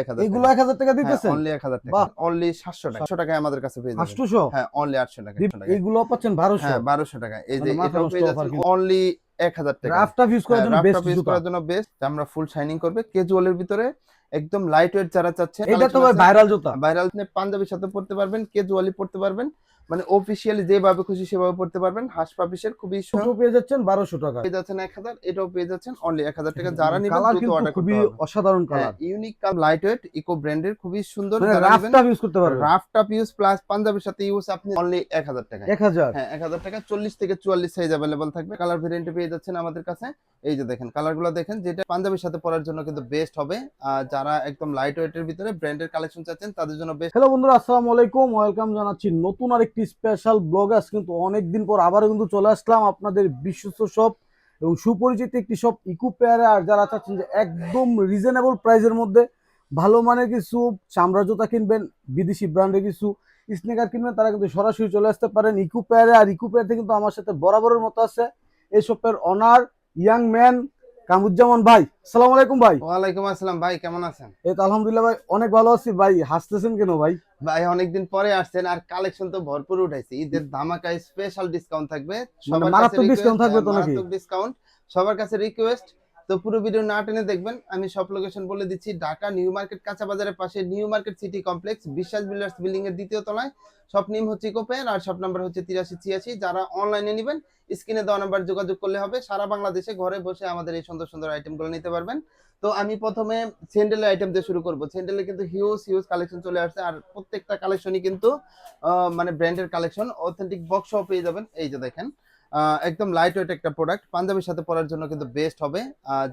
1000 এগুলো 1000 টাকা দিতেছেন? অনলি 1000 টাকা, বাহ, অনলি 700 টাকা, 800 টাকায় আমাদের কাছে পেয়ে যাবেন। 800? হ্যাঁ, অনলি 800 টাকা। এইগুলো পাচ্ছেন 1200? হ্যাঁ, 1200 টাকা। এই যে মানে মাথা এটাও নষ্ট পেয়ে অফার যাচ্ছেন কিন্তু। অনলি 1000 টাকায়। রাফ টাফ ইউজ করার হ্যাঁ, জন্য রাফ বেস্ট টাফ ইউজ জুতা। করার জন্য বেস্ট। আমরা ফুল শাইনিং করবে। ক্যাজুয়ালের ভিতরে একদম লাইট ওয়েট যারা চাচ্ছেন, এটা তো কালেকশন ভাই আছে। ভাইরাল জুতা। ভাইরাল পাঞ্জাবির সাথে পড়তে পারবেন, ক্যাজুয়ালি পড়তে পারবেন। মানে অফিশিয়ালি যেভাবে খুশি সেভাবে পড়তে পারবেন। হাঁস পাপিসের খুবই ছোট পেয়ে যাচ্ছেন 1200 টাকা। পেয়ে যাচ্ছেন 1000, এটাও পেয়ে যাচ্ছেন অনলি 1000 টাকা। যারা নিবেন কালার দ্রুত কিন্তু অর্ডার করতে খুবই হবে। অসাধারণ হ্যাঁ, কালার। ইউনিক কাম, লাইট ওয়েট, ইকো ব্র্যান্ডের, খুবই সুন্দর। মানে যারা রাফ নিবেন টাফ ইউজ করতে পারবেন। রাফ টাপ ইউজ প্লাস পাঞ্জাবির সাথে ইউজ, আপনি অনলি 1000 টাকায়। 1000? হ্যাঁ, 1000 টাকা। 40 থেকে 44 সাইজ अवेलेबल থাকবে। কালার ভেরিয়েন্টে পেয়ে যাচ্ছেন আমাদের কাছে। এই যে দেখেন কালারগুলো দেখেন, যেটা পাঞ্জাবির সাথে পরার জন্য কিন্তু বেস্ট হবে। আর যারা একদম লাইট ওয়েটের ভিতরে ব্র্যান্ডের কালেকশন চাচ্ছেন তাদের জন্য বেস্ট। হ্যালো বন্ধুরা, আসসালামু আলাইকুম, ওয়েলকাম জানাচ্ছি নতুন আরেকটি স্পেশাল ব্লগ। আজ কিন্তু অনেকদিন পর আবারও কিন্তু চলে আসলাম আপনাদের বিশ্বস্ত শপ এবং সুপরিচিত একটি শপ ইকো পেয়ারে। আর যারা চাচ্ছেন যে একদম রিজনেবল প্রাইসের মধ্যে ভালো মানের কিছু চামড়া জুতা কিনবেন, বিদেশি ব্র্যান্ডের কিছু স্নিকার কিনবেন, তারা কিন্তু সরাসরি চলে আসতে পারেন ইকো পেয়ারে। আর ইকো পেয়ারতে কিন্তু আমার সাথে বরাবরের মতো আছে এই শপের অনার ইয়াং ম্যান কামরুজ্জামান ভাই। আসসালামু আলাইকুম ভাই। ওয়ালাইকুম আসসালাম ভাই, কেমন আছেন? এই তো আলহামদুলিল্লাহ ভাই, অনেক ভালো আছি ভাই। হাসতেছেন কেন ভাই? ভাই অনেকদিন পরে আসছেন, আর কালেকশন তো ভরপুর উঠাইছে। ঈদের ধামাকা স্পেশাল ডিসকাউন্ট থাকবে মানে সবার কাছে। মারাত্মক ডিসকাউন্ট রিকোয়েস্ট, থাকবে তো নাকি? মারাত্মক ডিসকাউন্ট সবার কাছে রিকোয়েস্ট। তো পুরো ভিডিও না টেনে দেখবেন। আমি সব লোকেশন বলে দিচ্ছি। ঢাকা নিউ মার্কেট কাঁচা বাজারের পাশে নিউ মার্কেট সিটি কমপ্লেক্স, বিশ্বাস বিল্ডার্স বিল্ডিং এর দ্বিতীয় তলায়। শপ নেম হচ্ছে ইকোপেন, আর শপ নাম্বার হচ্ছে 8386। যারা অনলাইনে নেবেন স্ক্রিনে দেওয়া নাম্বার যোগাযোগ করলে হবে। সারা বাংলাদেশে ঘরে বসে আমাদের এই সুন্দর সুন্দর আইটেমগুলো নিতে পারবেন। তো আমি প্রথমে স্যান্ডেলের আইটেম দিয়ে শুরু করব। স্যান্ডেলে কিন্তু হিউজ হিউজ কালেকশন চলে আসছে, আর প্রত্যেকটা কালেকশনই কিন্তু মানে ব্র্যান্ডের কালেকশন, অথেন্টিক বক্সও পেয়ে যাবেন। এই যে দেখেন একদম লাইট ওয়েট একটা প্রোডাক্ট, পাঞ্জাবির সাথে পরার জন্য কিন্তু বেস্ট হবে।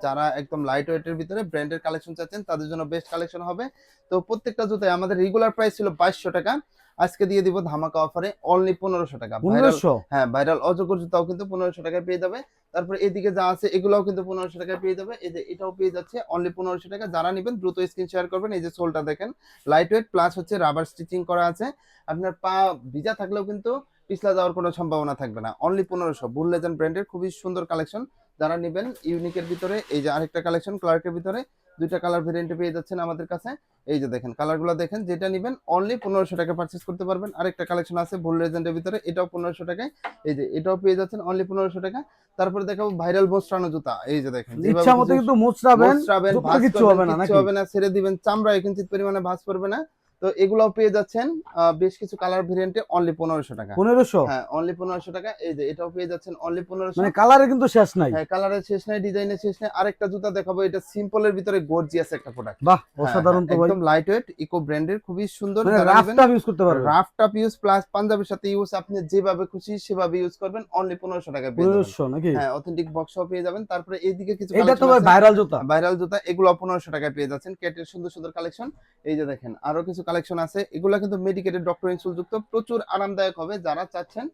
যারা একদম লাইট ওয়েটের ভিতরে ব্র্যান্ডের কালেকশন চাচ্ছেন তাদের জন্য বেস্ট কালেকশন হবে। তো প্রত্যেকটা জুতায় আমাদের রেগুলার প্রাইস ছিল 2200 টাকা, আজকে দিয়ে দিব ধামাকা অফারে অনলি 1500 টাকা। ভাইরাল, 1500? হ্যাঁ ভাইরাল অজগর জুতাও কিন্তু 1500 টাকায় পেয়ে যাবে। তারপরে এদিকে যা আছে এগুলাও কিন্তু 1500 টাকায় পেয়ে যাবে। এই যে এটাও পেয়ে যাচ্ছে অনলি 1500 টাকা। যারা নেবেন দ্রুত স্ক্রিন শেয়ার করবেন। এই যে সোলটা দেখেন, লাইট ওয়েট প্লাস হচ্ছে রাবার স্টিচিং করা আছে। আপনার পা ভিজা থাকলেও কিন্তু পিছলা যাওয়ার কোনো সম্ভাবনা থাকবে না। অনলি 1500, বুল লেজেন্ড ব্র্যান্ডের খুবই সুন্দর কালেকশন। যারা নেবেন ইউনিকের ভিতরে, এই যে আরেকটা কালেকশন ক্লার্কের ভিতরে, দুইটা কালার ভেরিয়েন্টে পেয়ে যাচ্ছেন আমাদের কাছে। এই যে দেখেন কালারগুলো দেখেন, যেটা নেবেন অনলি 1500 টাকা পারচেজ করতে পারবেন। আরেকটা কালেকশন আছে বুল লেজেন্ডের ভিতরে, এটাও 1500 টাকায়। এই যে এটাও পেয়ে যাচ্ছেন অনলি 1500 টাকা। তারপরে দেখাবো ভাইরাল মোস্ট্রানো জুতা। এই যে দেখেন, যেভাবে ইচ্ছা মতো খুশি কিন্তু মোচড়াবেন, মোস্ট্রাবেন, জুতা ভাঁজ কিচ্ছু করবেন, হবে না কিচ্ছু নাকি? হবে না, ছেড়ে দিবেন, চামড়ায় কিঞ্চিত পরিমাণে ভাঁজ পড়বে না। তো এগুলাও পেয়ে যাচ্ছেন বেশ কিছু কালার ভেরিয়েন্টে অনলি 1500 টাকা। 1500? হ্যাঁ, অনলি 1500 টাকা। এই যে এটাও পেয়ে যাচ্ছেন অনলি 1500। মানে কালারে কিন্তু শেষ নাই। হ্যাঁ, কালারের শেষ নাই, ডিজাইনের শেষ নাই। আরেকটা জুতা দেখাবো, এটা সিম্পলের ভিতরে গর্জিয়াস একটা প্রোডাক্ট। বাহ, হ্যাঁ হ্যাঁ, অসাধারণ তো ভাই। একদম লাইট ওয়েট, ইকো ব্র্যান্ডের, খুবই সুন্দর। মানে যারা রাফ নেবেন টাফ ইউজ করতে পারবেন। রাফ টাপ ইউজ প্লাস পাঞ্জাবির সাথে ইউজ, আপনি যেভাবে খুশি সেভাবে ইউজ করবেন। অনলি 1500 টাকা পেয়ে যাবেন। 1500 নাকি? হ্যাঁ, অথেন্টিক বক্সও পেয়ে যাবেন। তারপরে এইদিকে কিছু এটা তো কালেকশন ভাই আছে ভাইরাল জুতা। ভাইরাল জুতা, এগুলো 1500 টাকায় পেয়ে যাচ্ছেন। কেটের সুন্দর সুন্দর কালেকশন। এই যে দেখেন আরো কিছু কালেকশন আছে, এগুলো কিন্তু মেডিকেটেড ডক্টর ইনসুল যুক্ত, প্রচুর আরামদায়ক হবে। যারা চাচ্ছেন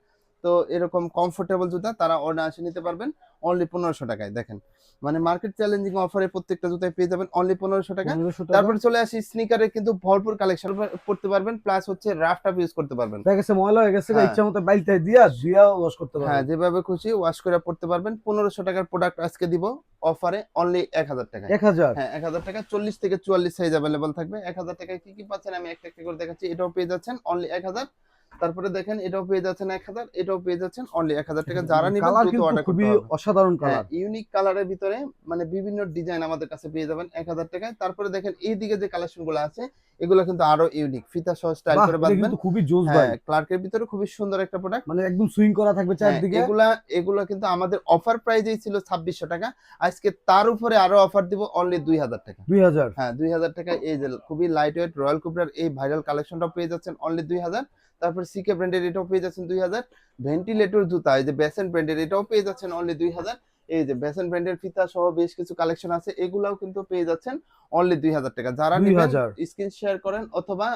তো এরকম কমফোর্টেবল জুতা, তারা অনায়াসে নিতে পারবেন অনলি 1500 টাকায়। দেখেন মানে মার্কেট চ্যালেঞ্জিং অফারে প্রত্যেকটা জুতায় পেয়ে যাবেন অনলি 1500 টাকা। 1500 টাকা। তারপরে চলে আসি স্নিকারে, কিন্তু ভরপুর কালেকশন পড়তে পারবেন, প্লাস হচ্ছে রাফ টাপ ইউজ করতে পারবেন। দেখা গেছে ময়লা হয়ে গেছে, হ্যাঁ ইচ্ছা মতো বাইলতে দিয়া ধুইয়া ওয়াশ করতে হ্যাঁ, পারবেন। যেভাবে খুশি ওয়াশ করে পড়তে পারবেন। 1500 টাকার প্রোডাক্ট আজকে দিব অফারে অনলি 1000 টাকায়। 1000? হ্যাঁ, 1000 টাকা। 40 থেকে 44 সাইজ अवेलेबल থাকবে। 1000 টাকায় কি কি পাচ্ছেন আমি একটা একটা করে দেখাচ্ছি। এটাও পেয়ে যাচ্ছেন অনলি 1000। তারপরে দেখেন এটাও পেয়ে যাচ্ছেন 1000, এটাও পেয়ে যাচ্ছেন অনলি 1000 টাকা। যারা নেবেন কালার দ্রুত কিন্তু অর্ডার করতে খুবই হবে। অসাধারণ হ্যাঁ, কালার। ইউনিক কালারের ভিতরে মানে বিভিন্ন ডিজাইন আমাদের কাছে পেয়ে যাবেন 1000 টাকায়। তারপরে দেখেন এইদিকে যে কালেকশনগুলো আছে এগুলো কিন্তু আরো ইউনিক, ফিতা সহ স্টাইল বাহ, করে এটা বাঁধবেন। কিন্তু খুবই জোস ভাই। হ্যাঁ, ক্লার্কের ভিতরে খুবই সুন্দর একটা প্রোডাক্ট। মানে একদম সুইং করা থাকবে হ্যাঁ, চারদিকে। এগুলা এগুলা কিন্তু আমাদের অফার প্রাইজেই ছিল 2600 টাকা। আজকে তার উপরে আরো অফার দিব অনলি 2000 টাকা। 2000? হ্যাঁ, 2000 টাকা। এই যে খুবই লাইট ওয়েট রয়্যাল কুবরার এই ভাইরাল কালেকশনটা পেয়ে যাচ্ছেন অনলি 2000। তারপর সিকে ব্র্যান্ডের এটাও পেয়ে যাচ্ছেন 2000। ভেন্টিলেটর জুতা এই যে বেসেন্ট ব্র্যান্ডের এটাও পেয়ে যাচ্ছেন অনলি 2000। এই যে বেসেন্ট ব্র্যান্ডের ফিতা সহ বেশ কিছু কালেকশন আছে, এগুলাও কিন্তু পেয়ে যাচ্ছেন অনলি 2000 টাকা। যারা নেবেন 2000? স্ক্রিন শেয়ার করেন অথবা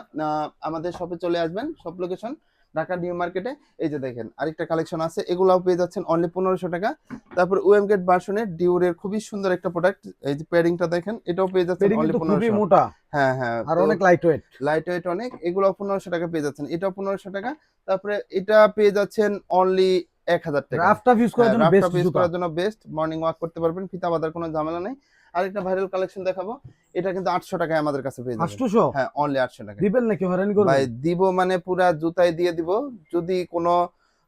আমাদের শপে চলে আসবেন। শপ লোকেশন ঢাকা নিউ মার্কেটে। এই যে দেখেন আরেকটা কালেকশন আছে, এগুলাও পেয়ে যাচ্ছেন অনলি 1500 টাকা। তারপর ওএম গেট ভার্সনের ডিউরের খুবই সুন্দর একটা প্রোডাক্ট, এই যে প্যাডিংটা দেখেন, এটাও পেয়ে যাচ্ছেন পেডিং অনলি কিন্তু খুবই 1500। মোটা হ্যাঁ হ্যাঁ, আর অনেক লাইট ওয়েট। লাইট ওয়েট অনেক, এগুলো 1500 টাকা পেয়ে যাচ্ছেন। এটাও 1500 টাকা। তারপরে এটা পেয়ে যাচ্ছেন অনলি 1000 টাকা। রাফ টাফ ইউজ করার হ্যাঁ, জন্য রাফ বেস্ট টাপ ইউজ জুতা। করার জন্য বেস্ট, মর্নিং ওয়াক করতে পারবেন, ফিতা বাঁধার কোনো ঝামেলা নেই। আরেকটা ভাইরাল কালেকশন দেখাবো, এটা কিন্তু 800 টাকায় আমাদের কাছে পেয়ে যাবেন। 800? হ্যাঁ, অনলি 800 টাকা। দিবেন নাকি হয়রানি ভাই করবেন? দিব মানে পুরা জুতায় দিয়ে দিব। যদি কোনো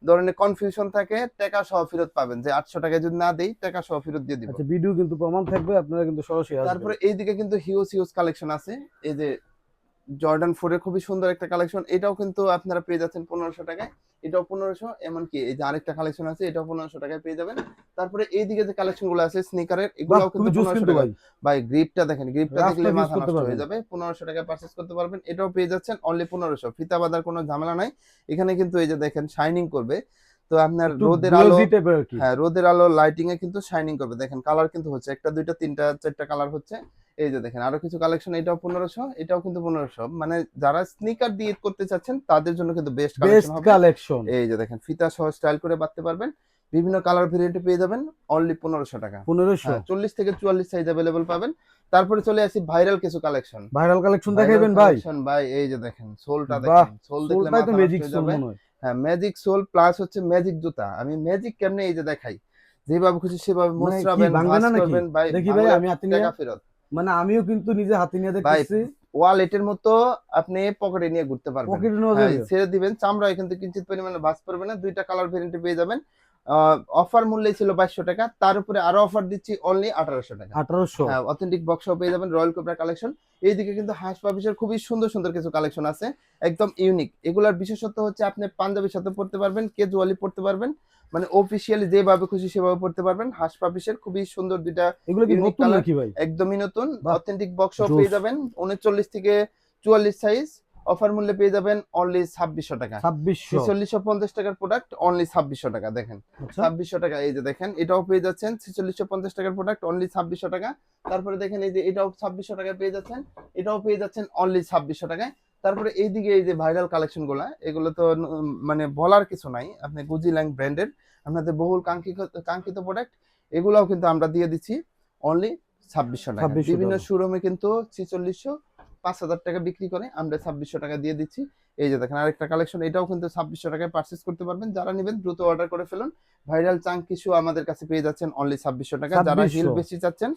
ধরনের কনফিউশন থাকে টাকা সহ ফেরত পাবেন, যে 800 টাকায় যদি না দেই টাকা সহ ফেরত দিয়ে দিব। আচ্ছা, ভিডিও কিন্তু প্রমাণ থাকবে, আপনারা কিন্তু সরাসরি আসবেন। তারপরে এইদিকে কিন্তু হিউজ হিউজ কালেকশন আছে। এই যে জর্ডান 4 এর খুবই সুন্দর একটা কালেকশন, এটাও কিন্তু আপনারা পেয়ে যাচ্ছেন 1500 টাকায়। এটাও 1500, এমনকি এই যে আরেকটা কালেকশন আছে এটাও 1500 টাকায় পেয়ে যাবেন। তারপরে এইদিকে যে কালেকশন গুলো আছে স্নিকারের, বাহ, এগুলাও কিন্তু খুবই জোস 1500 কিন্তু টাকা। ভাই। ভাই গ্রিপটা দেখেন, গ্রিপটা রাফ দেখলে টাফ ইউজ মাথা করতে নষ্ট হয়ে পারবেন। যাবে। 1500 টাকায় পারচেজ করতে পারবেন। এটাও পেয়ে যাচ্ছেন অনলি 1500। ফিতা বাঁধার কোনো ঝামেলা নাই। এখানে কিন্তু এই যে দেখেন শাইনিং করবে। তো আপনার একটু রোদের আলো, গ্লোজি টাইপের আর কি। হ্যাঁ রোদের আলো লাইটিং এ কিন্তু শাইনিং করবে। দেখেন কালার কিন্তু হচ্ছে একটা দুইটা তিনটা চারটা কালার হচ্ছে। এই যে দেখেন আরো কিছু কালেকশন, এটাও 1500, এটাও কিন্তু 1500। মানে যারা স্নিকার দিয়ে ঈদ করতে চাচ্ছেন তাদের জন্য কিন্তু বেস্ট কালেকশন বেস্ট হবে। কালেকশন। এই যে দেখেন ফিতা সহ স্টাইল করে বাঁধতে পারবেন। বিভিন্ন কালার ভেরিয়েন্টে পেয়ে যাবেন অনলি 1500 টাকা। 1500? হ্যাঁ, 40 থেকে 44 সাইজ अवेलेबल পাবেন। তারপরে চলে আসি ভাইরাল কিছু কালেকশন। ভাইরাল কালেকশন ভাইরাল দেখাইবেন ভাই? কালেকশন ভাই, এই যে দেখেন সোলটা বাহ, দেখেন, সোল দেখলে সোলটাই তো মাথা নষ্ট ম্যাজিক হয়ে সোল যাবে। মনে হয়। হ্যাঁ, ম্যাজিক সোল প্লাস হচ্ছে ম্যাজিক জুতা। আমি ম্যাজিক কেমনে এই যে দেখাই, যেভাবে খুশি সেভাবে মানে কি মুচড়াবেন, ভাঙবে ভাঁজ না নাকি? করবেন ভাই, দেখি ভাই, ভাঙলে আমি হাতে নিয়ে। টাকা ফেরত। মানে আমিও কিন্তু নিজে হাতে নিয়ে ভাই দেখতেছি। ওয়ালেটের মতো আপনি পকেটে নিয়ে ঘুরতে পারবেন। পকেটে নেওয়া হ্যাঁ, যাবে? ছেড়ে দিবেন, চামড়া কিন্তু কিঞ্চিত পরিমাণে ভাঁজ পড়বে না। দুইটা কালার ভেরিয়েন্টে পেয়ে যাবেন। অফার মূল্যে ছিল 2200 টাকা, তার উপরে আরো অফার দিচ্ছি অনলি 1800 টাকা। 1800? হ্যাঁ, অথেন্টিক বক্সও পেয়ে যাবেন, রয়্যাল কোবরা কালেকশন। এইদিকে কিন্তু হাঁস পাপিসের খুবই সুন্দর সুন্দর কিছু কালেকশন আছে, একদম ইউনিক। এগুলার বিশেষত্ব হচ্ছে আপনি পাঞ্জাবির সাথে পড়তে পারবেন, ক্যাজুয়ালি পড়তে পারবেন, মানে অফিসিয়ালি যেভাবে খুশি সেভাবে পড়তে পারবেন। হাঁস পাপিসের খুবই সুন্দর দুইটা এগুলো কি ইউনিক নতুন কালার, নাকি ভাই? একদমই নতুন। বাহ, অথেন্টিক বক্সও জোস। পেয়ে যাবেন 39 থেকে 44 সাইজ। অফার মূল্যে পেয়ে যাবেন অনলি 2600 টাকা। 2600? 4650 টাকার প্রোডাক্ট অনলি 2600 টাকা। দেখেন আচ্ছা। 2600 টাকা, এই যে দেখেন এটাও পেয়ে যাচ্ছেন 4650 টাকার প্রোডাক্ট অনলি 2600 টাকা। তারপরে দেখেন এই যে এটাও 2600 টাকায় পেয়ে যাচ্ছেন, এটাও পেয়ে যাচ্ছেন অনলি 2600 টাকায়। তারপরে এইদিকে এই যে ভাইরাল কালেকশন গুলা, এগুলো তো মানে বলার কিছু নাই। আপনি গুজি ল্যাং ব্র্যান্ডের আপনাদের বহুল কাঙ্ক্ষিত কাঙ্ক্ষিত প্রোডাক্ট, এগুলাও কিন্তু আমরা দিয়ে দিচ্ছি অনলি 2600 টাকা। 2600 বিভিন্ন টাকা। শোরুমে কিন্তু 4600 5000 টাকা বিক্রি করে, আমরা 2600 টাকা দিয়ে দিচ্ছি। এই যে দেখেন আরেকটা কালেকশন, এটাও কিন্তু 2600 টাকায় পারচেজ করতে পারবেন। যারা নেবেন দ্রুত অর্ডার করে ফেলুন। ভাইরাল চাঙ্কি শু আমাদের কাছে পেয়ে যাচ্ছেন অনলি 2600 টাকা। যারা হিল 2600? বেশি চাচ্ছেন,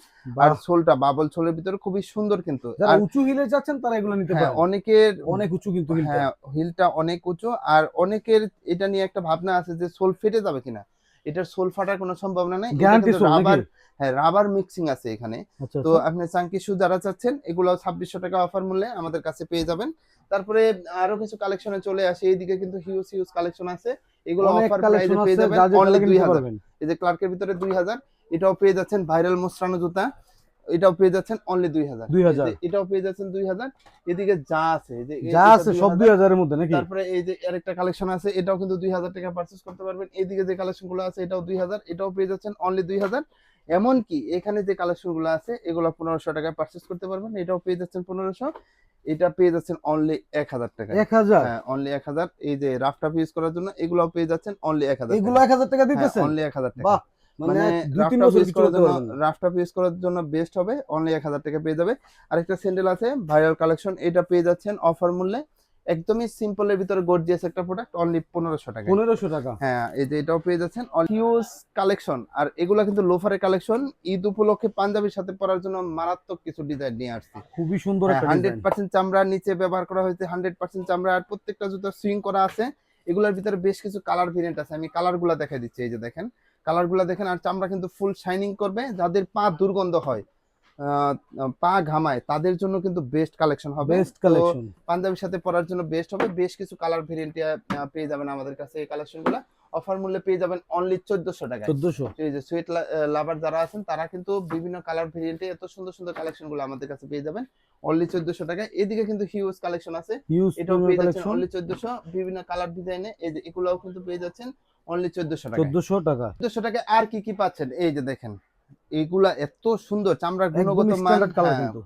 আর বাহ, সোলটা বাবল সোলের ভিতরে খুবই সুন্দর কিন্তু। যারা আর উঁচু হিলে যাচ্ছেন তারা এগুলো নিতে হ্যাঁ, পারেন। অনেকের, অনেক উঁচু কিন্তু হিলটা। হ্যাঁ হিলটা অনেক উঁচু, আর অনেকের এটা নিয়ে একটা ভাবনা আছে যে সোল ফেটে যাবে কিনা। এটার সোল ফাটার কোনো সম্ভাবনা নেই। এটা গ্যারান্টি কিন্তু সোল নাকি? রাবার, হ্যাঁ রাবার মিক্সিং আছে এখানে। আচ্ছা তো আচ্ছা। আপনি চাঙ্কি শু যারা চাচ্ছেন, এগুলো 2600 টাকা অফার মূল্যে আমাদের কাছে পেয়ে যাবেন। তারপরে আরো কিছু কালেকশনে চলে আসে, এইদিকে কিন্তু হিউজ হিউজ কালেকশন আছে। এগুলো অনেক অফার কালেকশন প্রাইসে পেয়ে আছে, যাবেন যা যেটা অনলি লাগে নিতে 2000। পারবেন। এই যে ক্লার্কের ভিতরে 2000, এটাও পেয়ে যাচ্ছেন ভাইরাল মোস্রানো জুতা, এটাও পেয়ে যাচ্ছেন অনলি 2000। 2000? এটাও পেয়ে যাচ্ছেন 2000। এদিকে যা আছে এই যে যা এটা আছে সব 2000। 2000 এর মধ্যে নাকি? তারপরে এই যে আরেকটা কালেকশন আছে, এটাও কিন্তু 2000 টাকা পারচেজ করতে পারবেন। এইদিকে যে কালেকশন গুলো আছে এটাও 2000, এটাও পেয়ে যাচ্ছেন অনলি 2000। এমনকি এখানে যে কালেকশন গুলো আছে এগুলো 1500 টাকায় পারচেজ করতে পারবেন। এটাও পেয়ে যাচ্ছেন 1500, এটা পেয়ে যাচ্ছেন অনলি 1000 টাকায়। 1000? হ্যাঁ, অনলি 1000। এই যে রাফ টাফ ইউজ করার জন্য এগুলোও পেয়ে যাচ্ছেন অনলি 1000 এগুলো টাকা। 1000 টাকা হ্যাঁ, দিতেছেন? অনলি 1000 টাকা। বাহ, মানে মানে 2-3 রাফ টাফ বছর ইউজ কিছু করার করতে জন্য, পারবেন না। রাফ টাফ ইউজ করার জন্য বেস্ট হবে, অনলি 1000 টাকা পেয়ে যাবে। আরেকটা স্যান্ডেল আছে ভাইরাল কালেকশন, এটা পেয়ে যাচ্ছেন অফার মূল্যে একদমই সিম্পলের ভিতরে গর্জিয়াস একটা প্রোডাক্ট অনলি 1500 টাকায়। 1500 টাকা? হ্যাঁ, এই যে এটাও পেয়ে যাচ্ছেন হিউজ কালেকশন। আর এগুলা কিন্তু লোফারের কালেকশন, ঈদ উপলক্ষে পাঞ্জাবির সাথে পরার জন্য মারাত্মক কিছু ডিজাইন নিয়ে আসছি। খুবই সুন্দর হ্যাঁ, একটা ডিজাইন। 100% চামড়া নিচে ব্যবহার করা হয়েছে, 100% চামড়া। আর প্রত্যেকটা জুতো সুইং করা আছে। এগুলোর ভিতরে বেশ কিছু কালার ভেরিয়েন্ট আছে, আমি কালার গুলা দেখাই দিচ্ছি। এই যে দেখেন কালার গুলা দেখেন, আর চামড়া কিন্তু ফুল শাইনিং করবে। যাদের পা দুর্গন্ধ হয়, আহ, পা ঘামায়, তাদের জন্য কিন্তু বেস্ট কালেকশন হবে। বেস্ট তো কালেকশন। পাঞ্জাবির সাথে পরার জন্য বেস্ট হবে। বেশ কিছু কালার ভেরিয়েন্ট পেয়ে যাবেন আমাদের কাছে। এই কালেকশন গুলা অফার মূল্যে পেয়ে যাবেন অনলি 1400 টাকায়। 1400? এই যে সুইট লাভার যারা আছেন তারা কিন্তু বিভিন্ন কালার ভেরিয়েন্টে এত সুন্দর সুন্দর কালেকশন গুলো আমাদের কাছে পেয়ে যাবেন অনলি 1400 টাকায়। এদিকে কিন্তু হিউজ কালেকশন আছে, হিউজ এটাও পেয়ে যাচ্ছেন কালেকশন। অনলি 1400। বিভিন্ন কালার ডিজাইনে এই যে এগুলাও কিন্তু পেয়ে যাচ্ছেন অনলি 1400 টাকায়। 1400 টাকা? 1400 টাকায় আর কি কি পাচ্ছেন, এই যে দেখেন এগুলা এত সুন্দর, চামড়ার একদম গুণগত মান, স্ট্যান্ডার্ড কালার হ্যাঁ, কিন্তু।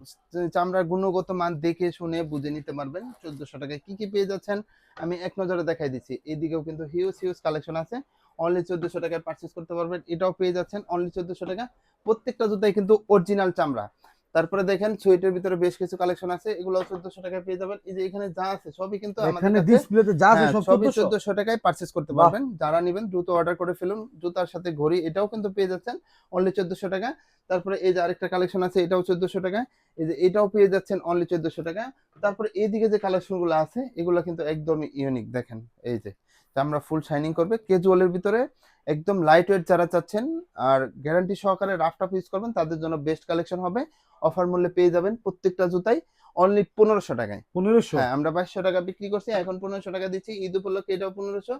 চামড়ার গুণগত মান দেখে শুনে বুঝে নিতে পারবেন। 1400 টাকায় কি কি পেয়ে যাচ্ছেন আমি এক নজরে দেখাই দিচ্ছি। এদিকেও কিন্তু হিউজ হিউজ কালেকশন আছে, অনলি 1400 টাকায় পারচেজ করতে পারবেন। এটাও পেয়ে যাচ্ছেন অনলি 1400 টাকা। প্রত্যেকটা জুতাই কিন্তু অরিজিনাল চামড়া। তারপরে দেখেন সুইটের ভিতরে বেশ কিছু কালেকশন আছে, এগুলো 1400 টাকায় পেয়ে যাবেন। এই যে এখানে যা আছে সবই কিন্তু আমাদের এখানে কাছে, ডিসপ্লেতে যা আছে হ্যাঁ সব সবই 1400? 1400 টাকায় পারচেজ করতে বাহ, পারবেন। যারা নেবেন দ্রুত অর্ডার করে ফেলুন। জুতার সাথে ঘড়ি এটাও কিন্তু পেয়ে যাচ্ছেন অনলি 1400 টাকা। তারপরে এই যে আরেকটা কালেকশন আছে, এটাও 1400 টাকায়। এই যে এটাও পেয়ে যাচ্ছেন অনলি 1400 টাকায়। তারপরে এইদিকে যে কালেকশন গুলো আছে এগুলো কিন্তু একদমই ইউনিক, দেখেন এই যে চামড়া ফুল শাইনিং করবে, ক্যাজুয়ালের ভিতরে একদম লাইট ওয়েট যারা চাচ্ছেন আর গ্যারান্টি সহকারে রাফ টাফ ইউজ করবেন তাদের জন্য বেস্ট কালেকশন হবে। অফার মূল্যে পেয়ে যাবেন প্রত্যেকটা জুতাই অনলি 1500 টাকায়। 1500? হ্যাঁ, আমরা 2200 টাকা বিক্রি করছি, এখন 1500 টাকা দিচ্ছি ঈদ উপলক্ষে। এটাও 1500,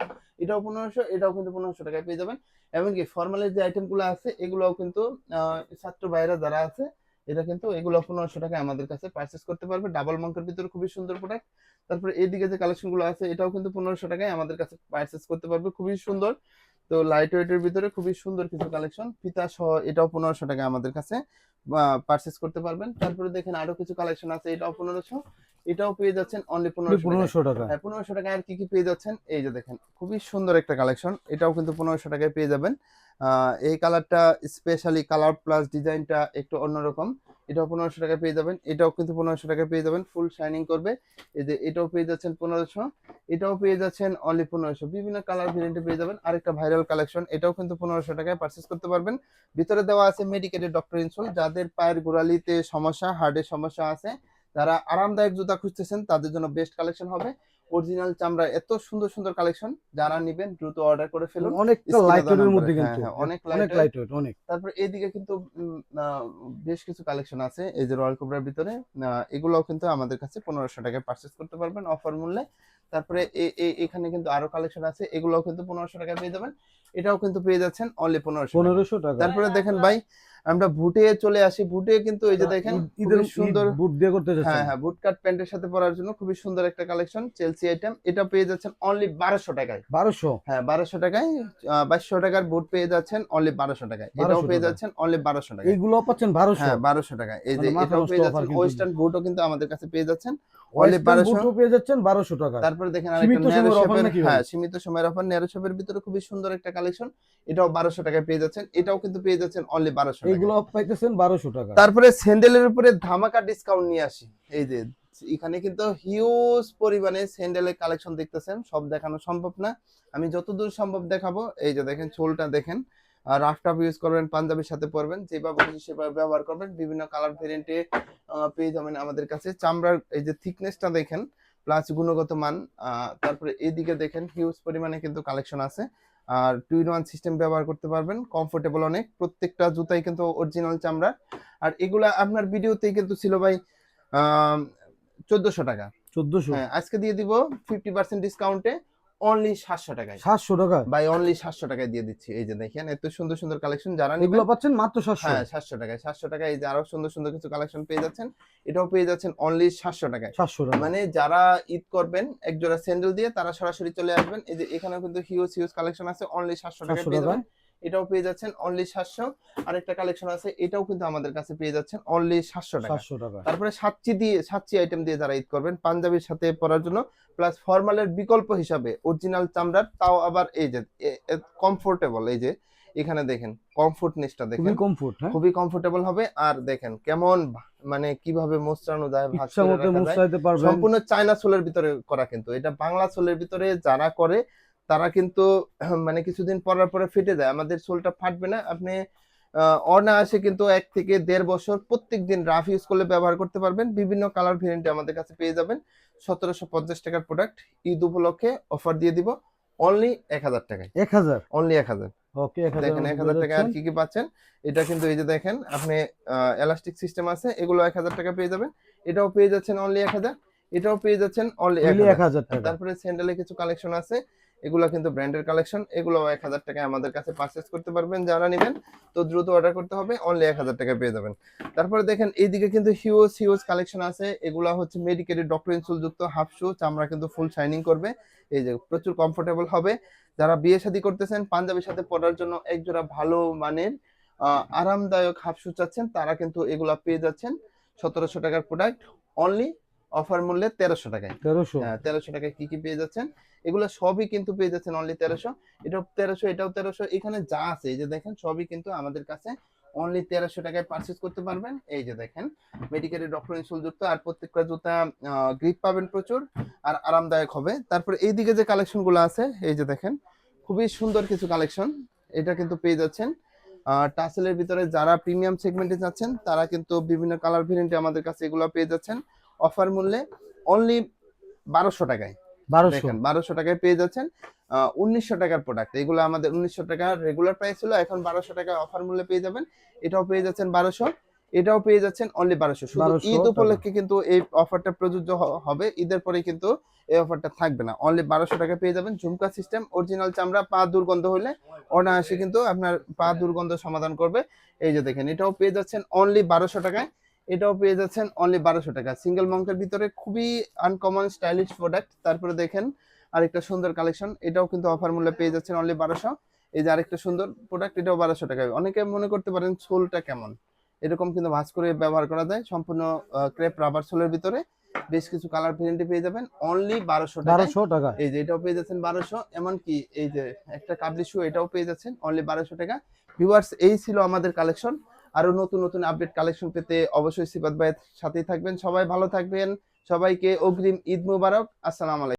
এটাও 1500, এটাও কিন্তু 1500 টাকায় পেয়ে যাবেন। এমনকি ফর্মালের যে আইটেম গুলো আছে এগুলোও কিন্তু ছাত্র ভাইরা যারা আছে এটা কিন্তু এগুলো 1500 টাকায় আমাদের কাছে পারচেস করতে পারবে। ডাবল মঙ্কের ভিতরে খুবই সুন্দর প্রোডাক্ট। তারপরে এইদিকে যে কালেকশন গুলো আছে এটাও কিন্তু 1500 টাকায় আমাদের কাছে পারচেস করতে পারবে, খুবই সুন্দর। তো লাইট ওয়েটের ভিতরে খুবই সুন্দর কিছু কালেকশন, ফিতা সহ এটাও 1500 টাকায় আমাদের কাছে পারচেস করতে পারবেন। তারপরে দেখেন আরো কিছু কালেকশন আছে, এটাও 1500, এটাও পেয়ে যাচ্ছেন অনলি 1500 টাকায়। 1500 টাকা? হ্যাঁ, 1500 টাকায় আর কি কি পেয়ে যাচ্ছেন এই যে দেখেন খুবই সুন্দর একটা কালেকশন, এটাও কিন্তু 1500 টাকায় পেয়ে যাবেন। এই কালারটা স্পেশালি কালার প্লাস ডিজাইনটা একটু অন্যরকম, এটাও 1500 টাকায় পেয়ে যাবেন। এটাও কিন্তু 1500 টাকায় পেয়ে যাবেন, ফুল শাইনিং করবে। এই যে এটাও পেয়ে যাচ্ছেন 1500, এটাও পেয়ে যাচ্ছেন অনলি 1500, বিভিন্ন কালার ভেরিয়েন্টে পেয়ে যাবেন। আরেকটা ভাইরাল কালেকশন, এটাও কিন্তু 1500 টাকায় পারচেস করতে পারবেন। ভিতরে দেওয়া আছে মেডিকেটেড ডক্টর ইনসোল, যাদের পায়ের গোড়ালিতে সমস্যা, হার্টের সমস্যা আছে, যারা আরামদায়ক জুতা খুঁজতেছেন তাদের জন্য বেস্ট কালেকশন হবে। অরিজিনাল চামড়া, এত সুন্দর সুন্দর কালেকশন, যারা নিবেন দ্রুত অর্ডার করে ফেলুন। অনেকটা লাইট ওয়েটের মধ্যে হ্যাঁ কিন্তু, হ্যাঁ, অনেক অনেক লাইট। লাইট ওয়েট, অনেক। তারপর এইদিকে কিন্তু বেশ কিছু কালেকশন আছে এই যে রয়্যাল কোবরার ভিতরে, এগুলোও কিন্তু আমাদের কাছে 1500 টাকায় পারচেস করতে পারবেন অফার মূল্যে। তারপরে এখানে কিন্তু আরো কালেকশন আছে, এগুলোও কিন্তু 1500 টাকায় পেয়ে যাবেন। এটাও কিন্তু পেয়ে যাচ্ছেন অনলি 1500 টাকা। তারপরে দেখেন ভাই আমরা বুটে চলে আসি, বুটে কিন্তু এই যে দেখেন ঈদের সুন্দর বুট দিয়ে করতে যাচ্ছেন? হ্যাঁ হ্যাঁ, বুট কাট প্যান্টের সাথে পরার জন্য খুবই সুন্দর একটা কালেকশন, চেলসি আইটেম। এটা পেয়ে যাচ্ছেন অনলি 1200 টাকায়। 1200? হ্যাঁ, 1200 টাকায় 2200 টাকার বুট পেয়ে যাচ্ছেন অনলি 1200 টাকায়। এটাও পেয়ে যাচ্ছেন অনলি 1200 টাকায়। এইগুলো পাচ্ছেন 1200? হ্যাঁ, 1200 টাকায়। এই যে এটাও পেয়ে যাচ্ছেন, ওয়েস্টার্ন বুটও কিন্তু আমাদের কাছে পেয়ে যাচ্ছেন অনলি 1200। পেয়ে যাচ্ছেন 1200 টাকা। তারপরে দেখেন আরেকটা ন্যারো শেপের, হ্যাঁ সীমিত সময়ের অফার, ন্যারো শেপের ভিতরে খুবই সুন্দর একটা কালেকশন, এটাও 1200 টাকায় পেয়ে যাচ্ছেন। এটাও কিন্তু পেয়ে যাচ্ছেন অনলি 1200 টাকা। এগুলো পাইতেছেন 1200 টাকা। তারপরে স্যান্ডেলের উপরে ধামাকা ডিসকাউন্ট নিয়ে আসি। এই যে এখানে কিন্তু হিউজ পরিমাণে স্যান্ডেলের কালেকশন দেখতেছেন, সব দেখানো সম্ভব না, আমি যতদূর সম্ভব দেখাবো। এই যে দেখেন সোলটা দেখেন, রাফ টাফ ইউজ করবেন, পাঞ্জাবির সাথে পরবেন, যেভাবে খুশি সেভাবে ব্যবহার করবেন। বিভিন্ন কালার ভেরিয়েন্টে পেয়ে যাবেন আমাদের কাছে। চামড়ার এই যে থিকনেসটা দেখেন, প্লাস গুণগত মান। তারপরে এইদিকে দেখেন হিউজ পরিমাণে কিন্তু কালেকশন আছে। আর 2-in-1 সিস্টেম ব্যবহার করতে পারবেন, কমফোর্টেবল অনেক। প্রত্যেকটা জুতাই কিন্তু অরিজিনাল চামড়া। আর এগুলা আপনার ভিডিওতেই কিন্তু ছিল ভাই 1400 টাকা। 1400? হ্যাঁ, আজকে দিয়ে দিব 50% ডিসকাউন্টে অনলি 700 টাকায়। 700 টাকা? ভাই অনলি 700 টাকায় দিয়ে দিচ্ছি। এই যে দেখেন এত সুন্দর সুন্দর কালেকশন, যারা এগুলো নেবেন পাচ্ছেন মাত্র 700? হ্যাঁ 700 টাকায়। 700 টাকায় এই যে আরো সুন্দর সুন্দর কিছু কালেকশন পেয়ে যাচ্ছেন, এটাও পেয়ে যাচ্ছেন অনলি 700 টাকায়। 700 টাকা? মানে যারা ঈদ করবেন এক জোড়া স্যান্ডেল দিয়ে তারা সরাসরি চলে আসবেন। এই যে এখানেও কিন্তু হিউজ হিউজ কালেকশন আছে, অনলি 700 টাকায় পেয়ে যাবেন। এটাও পেয়ে যাচ্ছেন অনলি 700। আরেকটা কালেকশন আছে, এটাও কিন্তু আমাদের কাছে পেয়ে যাচ্ছেন অনলি 700 টাকা। 700 টাকা। তারপরে সাচ্চি আইটেম দিয়ে যারা ঈদ করবেন পাঞ্জাবির সাথে পরার জন্য, প্লাস ফর্মালের বিকল্প হিসাবে অরিজিনাল চামড়ার, তাও আবার এই যে কমফোর্টেবল। এই যে এখানে দেখেন কমফোর্টনেসটা দেখেন, খুবই কমফোর্ট, হ্যাঁ খুবই কমফোর্টেবল হবে। আর দেখেন কেমন মানে কিভাবে মোচড়ানো যায়, ভাঁজ ইচ্ছা করে মতো রাখা যায়। মুছাইতে পারবেন। সম্পূর্ণ চায়না সোলের ভিতরে করা, কিন্তু এটা বাংলা সোলের ভিতরে যারা করে তারা কিন্তু মানে কিছুদিন পরার পরে ফেটে যায়, আমাদের সোলটা ফাটবে না। আপনি অনায়াসে কিন্তু 1 থেকে 1.5 বছর প্রত্যেকদিন রাফ ইউজ করলে ব্যবহার করতে পারবেন। বিভিন্ন কালার ভেরিয়েন্টে আমাদের কাছে পেয়ে যাবেন। 1750 টাকার প্রোডাক্ট ঈদ উপলক্ষে অফার দিয়ে দিব অনলি 1000 টাকায়। 1000? অনলি 1000। ওকে, 1000 দেখেন 1000 টাকায় আর কি কি পাচ্ছেন। এটা কিন্তু এই যে দেখেন আপনি এলাস্টিক সিস্টেম আছে, এগুলো 1000 টাকা পেয়ে যাবেন। এটাও পেয়ে যাচ্ছেন অনলি 1000, এটাও পেয়ে যাচ্ছেন অনলি 1000 টাকা। তারপরে স্যান্ডেলে কিছু কালেকশন আছে, এগুলো কিন্তু ব্র্যান্ডের কালেকশন, এগুলো 1000 টাকায় আমাদের কাছে পারচেজ করতে পারবেন। যারা নেবেন তো দ্রুত অর্ডার করতে হবে, অনলি 1000 টাকায় পেয়ে যাবেন। তারপরে দেখেন এইদিকে কিন্তু হিউজ হিউজ কালেকশন আছে, এগুলো হচ্ছে মেডিকেটেড ডক্টর ইনসোল যুক্ত হাফ শু, চামড়া কিন্তু ফুল শাইনিং করবে। এই যে প্রচুর কমফোর্টেবল হবে। যারা বিয়ে শাদী করতেছেন পাঞ্জাবির সাথে পরার জন্য একজোড়া ভালো মানের আরামদায়ক হাফ শু চাচ্ছেন, তারা কিন্তু এগুলা পেয়ে যাচ্ছেন 1700 টাকার প্রোডাক্ট অনলি অফার মূল্যে 1300 টাকায়। 1300? হ্যাঁ, 1300 টাকায় কি কি পেয়ে যাচ্ছেন, এগুলো সবই কিন্তু পেয়ে যাচ্ছেন অনলি 1300। এটাও 1300, এটাও 1300, এখানে যা আছে এই যে দেখেন সবই কিন্তু আমাদের কাছে অনলি 1300 টাকায় পারচেজ করতে পারবেন। এই যে দেখেন মেডিকেলের ডক্টর ইনসোল যুক্ত, আর প্রত্যেকটা জুতা গ্রিপ পাবেন প্রচুর আর আরামদায়ক হবে। তারপরে এইদিকে যে কালেকশন গুলো আছে এই যে দেখেন খুবই সুন্দর কিছু কালেকশন, এটা কিন্তু পেয়ে যাচ্ছেন টাসেলের ভিতরে যারা প্রিমিয়াম সেগমেন্টে যাচ্ছেন তারা কিন্তু বিভিন্ন কালার ভেরিয়েন্টে আমাদের কাছে এগুলো পেয়ে যাচ্ছেন অফার মূল্যে অনলি 1200 টাকায়। 1200। দেখেন 1200 টাকায় পেয়ে যাচ্ছেন 1900 টাকার প্রোডাক্ট। এগুলো আমাদের 1900 টাকা রেগুলার প্রাইস ছিল, এখন 1200 টাকায় অফার মূল্যে পেয়ে যাবেন। এটাও পেয়ে যাচ্ছেন 1200, এটাও পেয়ে যাচ্ছেন অনলি 1200। শুধু 1200 ঈদ টাকা। উপলক্ষে কিন্তু এই অফারটা প্রযোজ্য হবে, ঈদের পরে কিন্তু এই অফারটা থাকবে না। অনলি 1200 টাকা পেয়ে যাবেন। ঝুমকা সিস্টেম, অরিজিনাল চামড়া, পা দুর্গন্ধ হলে অনায়াসে কিন্তু আপনার পা দুর্গন্ধ সমাধান করবে। এই যে দেখেন, এটাও পেয়ে যাচ্ছেন অনলি 1200 টাকায়। এটাও পেয়ে যাচ্ছেন অনলি 1200 টাকা। সিঙ্গেল মঙ্কের ভিতরে খুবই আনকমন স্টাইলিশ প্রোডাক্ট। তারপরে দেখেন আরেকটা সুন্দর কালেকশন, এটাও কিন্তু অফার মূল্যে পেয়ে যাচ্ছেন অনলি 1200। এই যে আরেকটা সুন্দর প্রোডাক্ট, এটাও 1200 টাকায়। অনেকে মনে করতে পারেন সোলটা কেমন, এরকম কিন্তু ভাঁজ করে ব্যবহার করা যায়। সম্পূর্ণ ক্রেপ রাবার সোলের ভিতরে বেশ কিছু কালার ভেরিয়েন্টে পেয়ে যাবেন অনলি 1200 টাকায়। 1200 টাকা। এই যে এটাও পেয়ে যাচ্ছেন 1200। এমনকি এই যে একটা কাবলি শু, এটাও পেয়ে যাচ্ছেন অনলি 1200 টাকা। ভিউয়ার্স, এই ছিল আমাদের কালেকশন। আরো নতুন নতুন আপডেট কালেকশন পেতে অবশ্যই সিফাত ভাইয়ের সাথেই থাকবেন। সবাই ভালো থাকবেন। সবাইকে অগ্রিম ঈদ মুবারক। আসসালামু আলাইকুম।